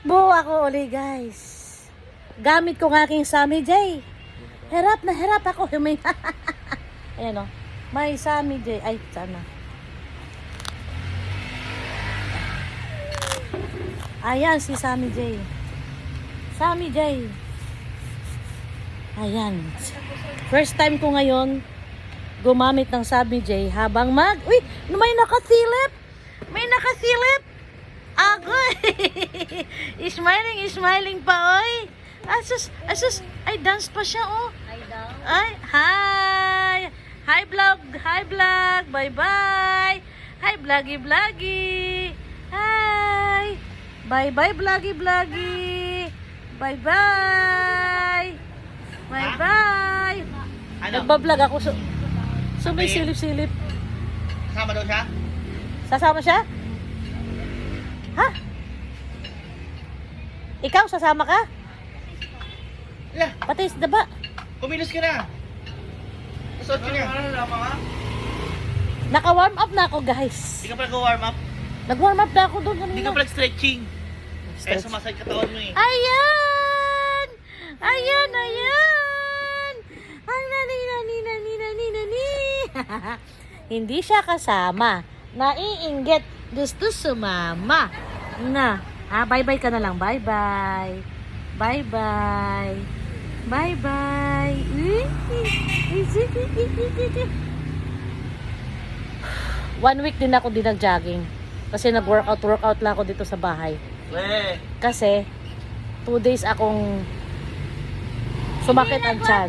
Tumakbo ako uli, guys. Gamit ko ng aking Sammy J. Hirap na hirap ako. May ayan o. May Sammy J. Ay, sana. Ayan si Sammy J. Sammy J. Ayan. First time ko ngayon gumamit ng Sammy J habang Uy! May nakasilip! May nakasilip! Agoy! Smiling pa, oy! Asus! Ay, dance pa siya, oh! Ay, hi! Hi, vlog! Bye-bye! Hi, vloggy! Hi! Bye-bye, vloggy! Bye-bye! Ano? Nagbablog ako, so may silip-silip. Kasama daw siya? Sasama siya? Ha? Ikaw, sasama ka? Yeah, Pati isda ba? kumilos ka na. Suot ka na. Naka-warm up na ako, guys. Hindi ka pala go-warm up. Nag-warm up na ako doon. Hindi ka pala stretching. Eh, sumasay katawan mo eh. Ayan! Ang nani. Hindi siya kasama. Naiinggit. Gusto sumama. Na. Bye-bye ka na lang. Bye-bye. 1 week din ako nag-jogging. Kasi nag-workout lang ako dito sa bahay. Kasi 2 days akong sumakit ang tiyan.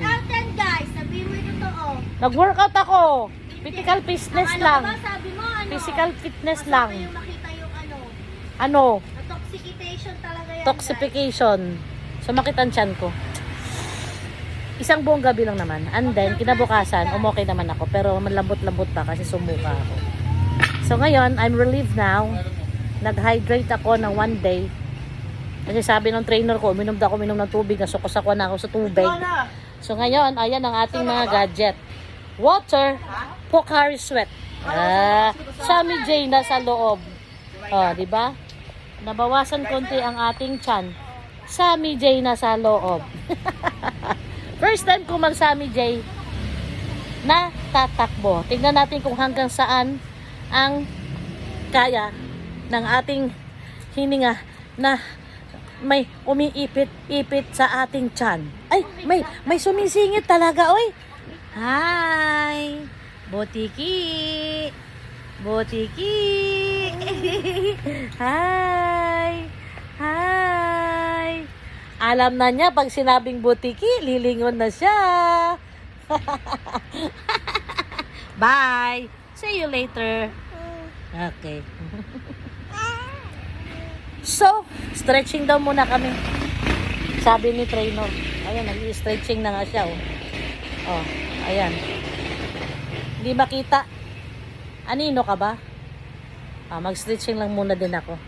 Guys, sabihin mo yung totoo. Nag-workout ako. Physical fitness Ano lang. ba, sabi mo, ano? Physical fitness Basta lang. yung makita yung Ano? toxication talaga yan, Toxification. Sumakit ang tiyan ko. Isang buong gabi lang naman. And then, kinabukasan, umokay naman ako. Pero malambot-lambot pa kasi sumuka ako. So ngayon, I'm relieved now. Nag-hydrate ako ng 1 day. Kasi sabi ng trainer ko, uminom ng tubig. Nasukos-ako na ako sa tubig. So ngayon, ayan ang ating mga gadget. Water, Pocari Sweat. Sammy J na sa loob. Di ba? Nabawasan konti ang ating tiyan. Sammy J na sa loob. First time ko mag Sammy J na tatakbo. Tingnan natin kung hanggang saan ang kaya ng ating hininga na may umiipit-ipit sa ating tiyan. Ay, may sumisingit talaga, oy. Hi! Botiki! Hi! Alam na niya, pag sinabing botiki, lilingon na siya. Bye! See you later. Okay. So, stretching daw muna kami. Sabi ni trainer. Ayan, nag-stretching na nga siya, oh. Ayan. Hindi makita. Anino ka ba? Mag-stretching lang muna din ako.